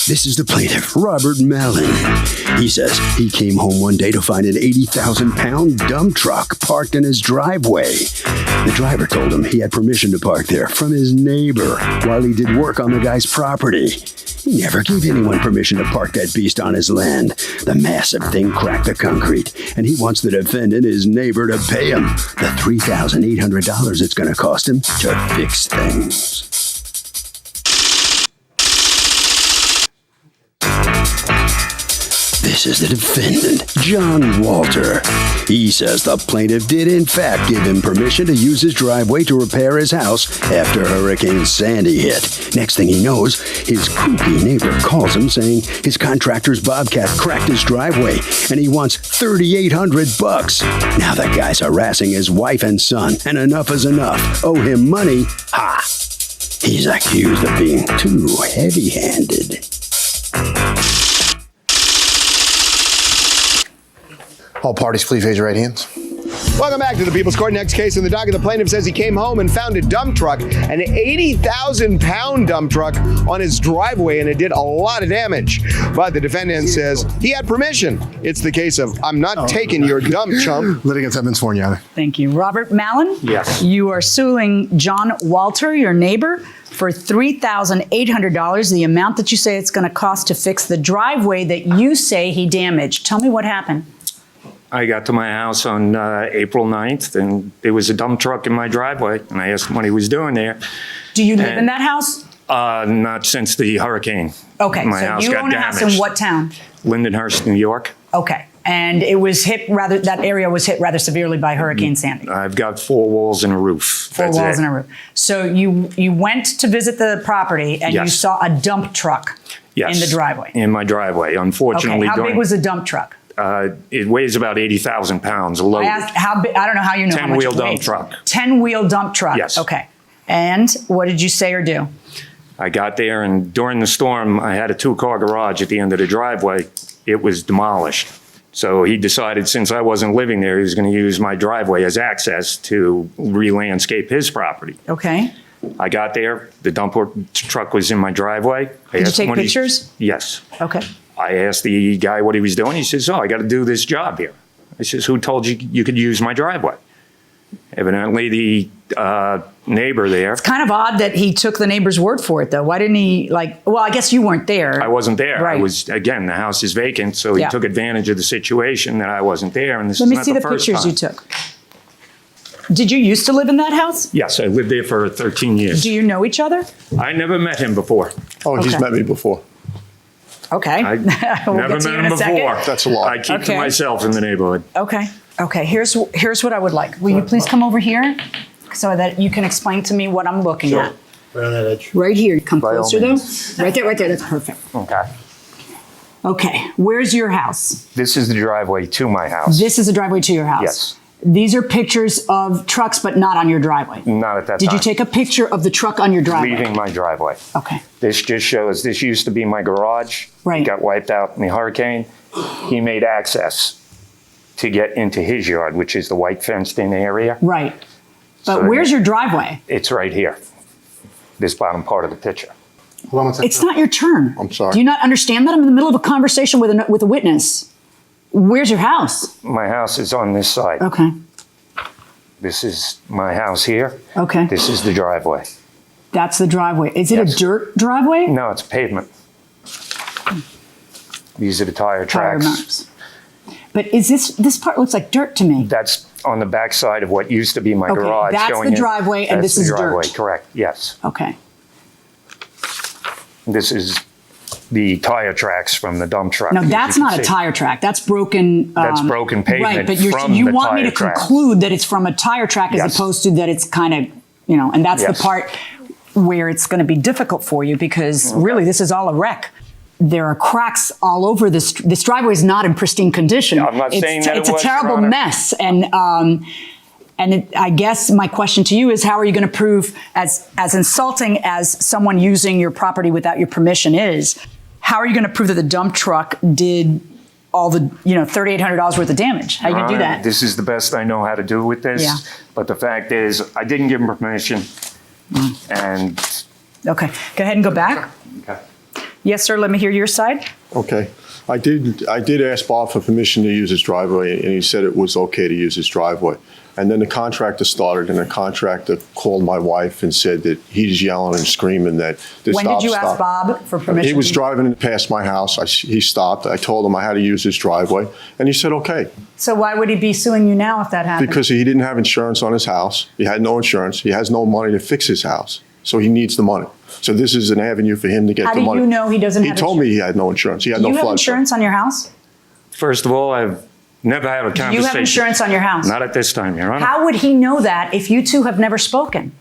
This is the plaintiff, Robert Mallon. He says he came home one day to find an 80,000-pound dump truck parked in his driveway. The driver told him he had permission to park there from his neighbor while he did work on the guy's property. He never gave anyone permission to park that beast on his land. The massive thing cracked the concrete, and he wants the defendant, his neighbor, to pay him the $3,800 it's going to cost him to fix things. This is the defendant, John Walter. He says the plaintiff did in fact give him permission to use his driveway to repair his house after Hurricane Sandy hit. Next thing he knows, his kooky neighbor calls him saying his contractor's bobcat cracked his driveway and he wants $3,800. Now the guy's harassing his wife and son, and enough is enough. Owe him money? Ha! He's accused of being too heavy-handed. All parties, please raise your right hands. Welcome back to the People's Court. Next case in the docket, the plaintiff says he came home and found a dump truck, an 80,000-pound dump truck on his driveway, and it did a lot of damage. But the defendant says he had permission. It's the case of, I'm not taking your dump, chump. Litigants have been sworn, Your Honor. Thank you. Robert Mallon? Yes. You are suing John Walter, your neighbor, for $3,800, the amount that you say it's going to cost to fix the driveway that you say he damaged. Tell me what happened. I got to my house on April 9th, and there was a dump truck in my driveway, and I asked him what he was doing there. Do you live in that house? Not since the hurricane. Okay, My so house you got own a house damaged. in what town? Lindenhurst, New York. Okay, and it was hit that area was hit rather severely by Hurricane Sandy. I've got 4 walls and a roof. Four walls and a roof. So you went to visit the property and you Yes. saw a dump truck in the driveway? In my driveway. Unfortunately, Okay, how big was the dump truck? it weighs about 80,000 pounds loaded. I asked how big, I don't know how you know how much it 10-wheel dump weighs. truck. 10-wheel dump truck. Yes. Okay. And what did you say or do? I got there, and during the storm, I had a 2-car garage at the end of the driveway. It was demolished. So he decided, since I wasn't living there, he was going to use my driveway as access to re-landscape his property. Okay. I got there. The dump truck was in my driveway. Did you take pictures? Yes. Okay. I asked the guy what he was doing. He says, "Oh, I got to do this job here." I says, "Who told you you could use my driveway?" Evidently, the neighbor there. It's kind of odd that he took the neighbor's word for it, though. Why didn't he, well, I guess you weren't there. I wasn't there. Right. I was, again, the house is vacant, so he took advantage of the situation that I wasn't there, and this is not the first time. Let me see the pictures you took. Did you used to live in that house? Yes, I lived there for 13 years. Do you know each other? I never met him before. Oh, he's met me before. Okay. I We'll never get to you met in him a second. before. That's a lot. I keep to Okay. myself in the neighborhood. Okay. Okay. Here's what I would like. Will you please come over here so that you can explain to me what I'm looking at? Right on that edge. Right here. Come By all closer, though. means. Right there. Right there. That's perfect. Okay. Okay. Where's your house? This is the driveway to my house. This is the driveway to your house. Yes. These are pictures of trucks, but not on your driveway. Not at that Did time. you take a picture of the truck on your driveway? Leaving my driveway. Okay. This just shows, this used to be my garage. Right. It got wiped out in the hurricane. He made access to get into his yard, which is the white fenced-in area. Right. But So- where's your driveway? It's right here, this bottom part of the picture. Hold on one second. It's not your turn. I'm sorry. Do you not understand that? I'm in the middle of a conversation with a witness. Where's your house? My house is on this side. Okay. This is my house here. Okay. This is the driveway. That's the driveway. Is it Yes. a dirt driveway? No, it's pavement. These are the tire Tire tracks. marks. But is this part looks like dirt to me? That's on the back side of what used to be my Okay, garage. that's going the in. driveway and That's this is the driveway, dirt. correct, yes. Okay. This is the tire tracks from the dump truck. Now as that's you can not a see. tire track. That's broken. That's broken pavement Right, but from you the want me tire to tracks. conclude that it's from a tire track as Yes. opposed to that it's kind of, and that's Yes. the part where it's going to be difficult for you because really this is all a wreck. There are cracks all over this. This driveway is not in pristine condition. I'm not saying that it's it a was, terrible Your Honor. mess, and I guess my question to you is, how are you going to prove, as insulting as someone using your property without your permission is, how are you going to prove that the dump truck did all the $3,800 worth of damage? How are you going to do Your Honor, that? This is the best I know how to do with this. Yeah. But the fact is, I didn't give him permission. And Okay, go ahead and go back. okay. Yes, sir. Let me hear your side. Okay. I did ask Bob for permission to use his driveway, and he said it was okay to use his driveway. And then the contractor started, and the contractor called my wife and said that he's yelling and screaming that this When did you ask Bob for permission? He was driving past my house. He stopped. I told him I had to use his driveway, and he said, okay. So why would he be suing you now if that happened? Because he didn't have insurance on his house. He had no insurance. He has no money to fix his house. So he needs the money. So this is an avenue for him to get the money. How do you know he doesn't have insurance? He told me he had no insurance. He had no flood insurance. Do you have insurance on your house? First of all, I've never had a conversation. Do you have insurance on your house? Not at this time, Your Honor. How would he know that if you two have never spoken?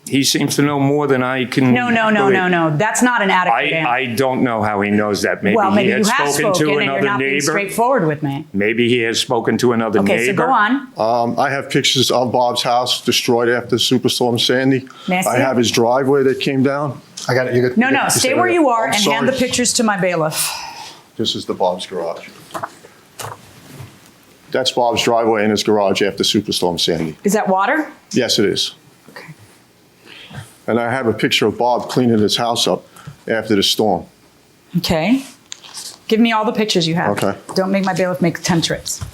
He seems to know more than I can. No. That's not an adequate answer. I don't know how he knows that. Maybe he had you have spoken to and another you're not being neighbor. straightforward with me. Maybe he has spoken to another neighbor. Okay, so go on. I have pictures of Bob's house destroyed after Superstorm Sandy. May I see I have his driveway that came down. I got it. You're good. No, stay where you are I'm and hand sorry. the pictures to my bailiff. This is the Bob's garage. That's Bob's driveway in his garage after Superstorm Sandy. Is that water? Yes, it is. Okay. And I have a picture of Bob cleaning his house up after the storm. Okay. Give me all the pictures you have. Okay. Don't make my bailiff make 10 trips.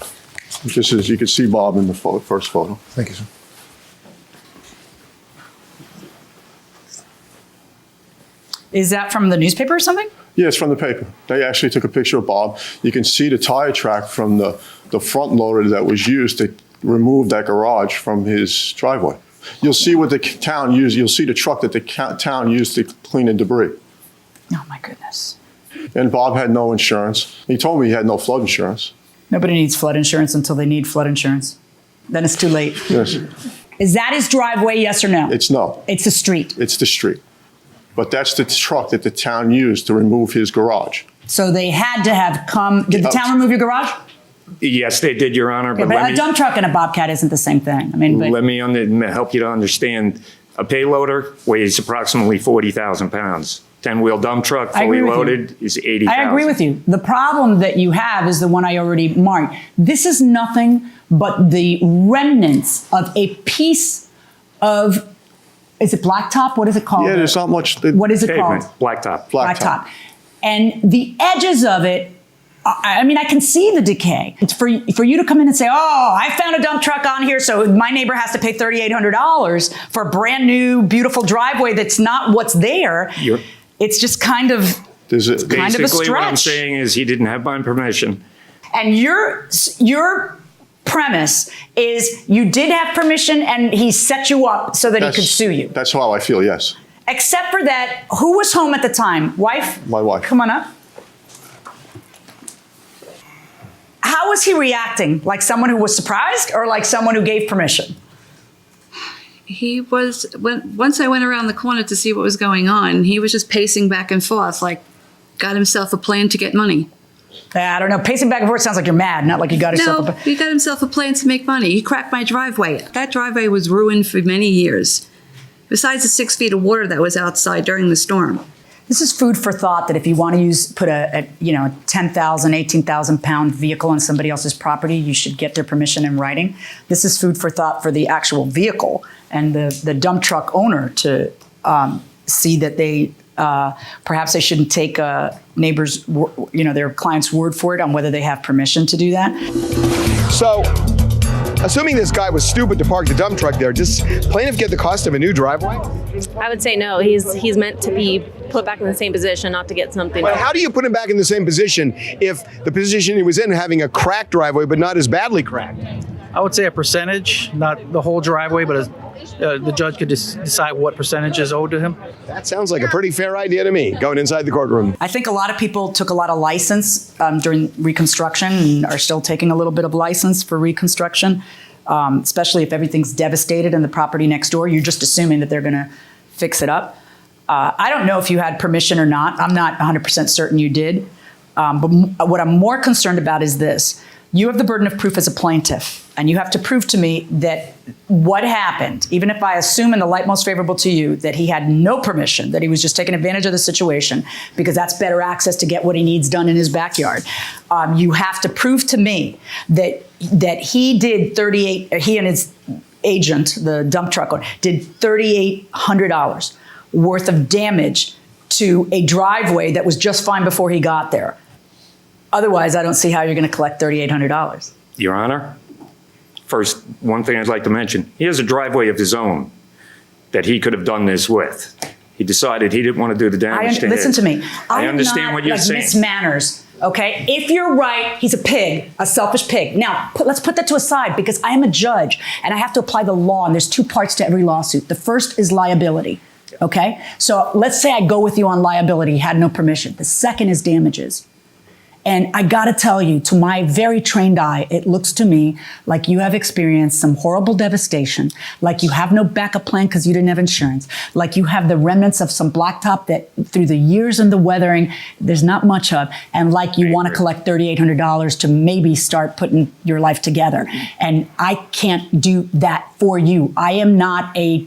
This is, you can see Bob in the first photo. Thank you, sir. Is that from the newspaper or something? Yeah, it's from the paper. They actually took a picture of Bob. You can see the tire track from the front loader that was used to remove that garage from his driveway. You'll see what the town used. You'll see the truck that the town used to clean the debris. Oh, my goodness. And Bob had no insurance. He told me he had no flood insurance. Nobody needs flood insurance until they need flood insurance. Then it's too late. Yes. Is that his driveway, yes or no? It's no. It's the street. It's the street. But that's the truck that the town used to remove his garage. So they had to have come. Did the town remove your garage? Yes, they did, Your Honor. Yeah, but a dump truck and a Bobcat isn't the same thing. I mean, Let me help you to understand. A payloader weighs approximately 40,000 pounds. 10-wheel dump truck, fully loaded, is 80,000. I agree with you. The problem that you have is the one I already marked. This is nothing but the remnants of a piece of, is it blacktop? What is it called? Yeah, there's not much. What is it Pavement, called? blacktop. Blacktop. And the edges of it, I mean, I can see the decay. It's for you to come in and say, oh, I found a dump truck on here, so my neighbor has to pay $3,800 for a brand new, beautiful driveway that's not what's there. It's just kind of, it's kind of a Basically, what I'm stretch. saying is he didn't have my permission. And your premise is you did have permission and he set you up so that he could sue you. That's how I feel, yes. Except for that, who was home at the time? Wife? My wife. Come on up. How was he reacting? Like someone who was surprised or like someone who gave permission? He was, once I went around the corner to see what was going on, he was just pacing back and forth, like got himself a plan to get money. I don't know. Pacing back and forth sounds like you're mad, not like you got yourself No, he got himself a plan to make money. He cracked my driveway. That driveway was ruined for many years. Besides the 6 feet of water that was outside during the storm. This is food for thought that if you want to put a 10,000, 18,000 pound vehicle on somebody else's property, you should get their permission in writing. This is food for thought for the actual vehicle and the dump truck owner to see that they perhaps they shouldn't take neighbors, their client's word for it on whether they have permission to do that. So, assuming this guy was stupid to park the dump truck there, does plaintiff get the cost of a new driveway? I would say no. He's meant to be put back in the same position, not to get something. But how do you put him back in the same position if the position he was in having a cracked driveway but not as badly cracked? I would say a percentage, not the whole driveway, but the judge could decide what percentage is owed to him. That sounds like a pretty fair idea to me, going inside the courtroom. I think a lot of people took a lot of license during Reconstruction and are still taking a little bit of license for Reconstruction, especially if everything's devastated and the property next door. You're just assuming that they're going to fix it up. I don't know if you had permission or not. I'm not 100% certain you did. But what I'm more concerned about is this. You have the burden of proof as a plaintiff, and you have to prove to me that what happened, even if I assume in the light most favorable to you that he had no permission, that he was just taking advantage of the situation because that's better access to get what he needs done in his backyard. You have to prove to me that he did he and his agent, the dump truck owner, did $3,800 worth of damage to a driveway that was just fine before he got there. Otherwise, I don't see how you're going to collect $3,800. Your Honor, first, one thing I'd like to mention, he has a driveway of his own that he could have done this with. He decided he didn't want to do the damage to Listen his. to me. I understand what you're saying. Miss Manners, okay? If you're right, he's a pig, a selfish pig. Now, let's put that to a side because I am a judge and I have to apply the law, and there's two parts to every lawsuit. The first is liability, okay? So let's say I go with you on liability, he had no permission. The second is damages. And I gotta tell you, to my very trained eye, it looks to me like you have experienced some horrible devastation, like you have no backup plan because you didn't have insurance, like you have the remnants of some blacktop that through the years and the weathering, there's not much of, and like you want to collect $3,800 to maybe start putting your life together. And I can't do that for you. I am not I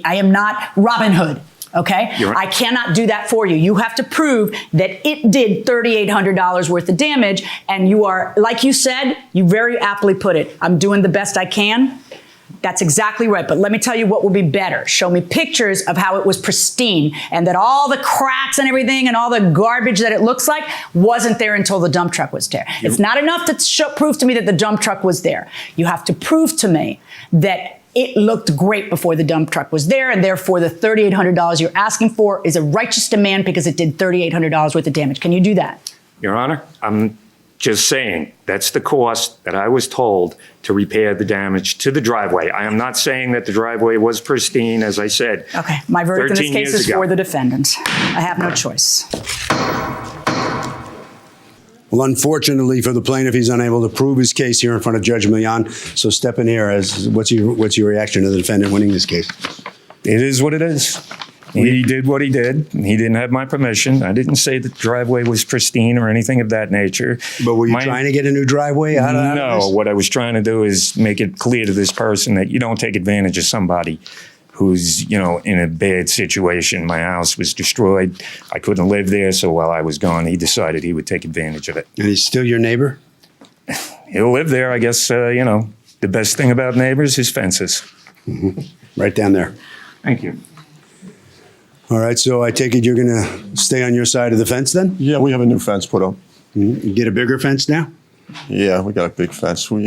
am not Robin Hood. Okay? I cannot do that for you. You have to prove that it did $3,800 worth of damage, and you are, like you said, you very aptly put it, I'm doing the best I can. That's exactly right. But let me tell you what would be better. Show me pictures of how it was pristine and that all the cracks and everything and all the garbage that it looks like wasn't there until the dump truck was there. It's not enough to prove to me that the dump truck was there. You have to prove to me that it looked great before the dump truck was there, and therefore the $3,800 you're asking for is a righteous demand because it did $3,800 worth of damage. Can you do that? Your Honor, I'm just saying that's the cost that I was told to repair the damage to the driveway. I am not saying that the driveway was pristine, as I said. Okay, my verdict in this case is for the defendant. I have no choice. Well, unfortunately for the plaintiff, he's unable to prove his case here in front of Judge Millian. So step in here. What's your reaction to the defendant winning this case? It is what it is. He did what he did. He didn't have my permission. I didn't say the driveway was pristine or anything of that nature. But were you trying to get a new driveway out of No, what I was trying to do is make it clear to this person that you don't take advantage of somebody who's, in a bad situation. My house was destroyed. I couldn't live there, so while I was gone, he decided he would take advantage of it. And he's still your neighbor? He'll live there, I guess, the best thing about neighbors is fences. Mm-hmm. Right down there. Thank you. All right, so I take it you're going to stay on your side of the fence then? Yeah, we have a new fence put up. You get a bigger fence now? Yeah, we got a big fence. We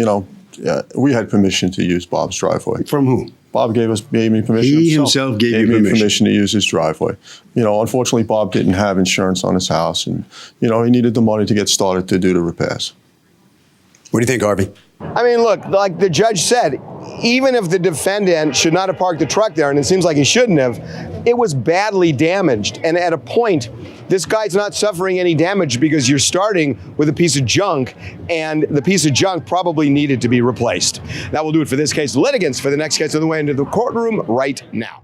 had permission to use Bob's driveway. From who? Bob gave me permission. He himself gave you me permission to use his driveway. Unfortunately, Bob didn't have insurance on his house, and he needed the money to get started to do the repairs. What do you think, Harvey? I mean, look, like the judge said, even if the defendant should not have parked the truck there, and it seems like he shouldn't have, it was badly damaged. And at a point, this guy's not suffering any damage because you're starting with a piece of junk, and the piece of junk probably needed to be replaced. That will do it for this case. Litigants for the next case on the way into the courtroom right now.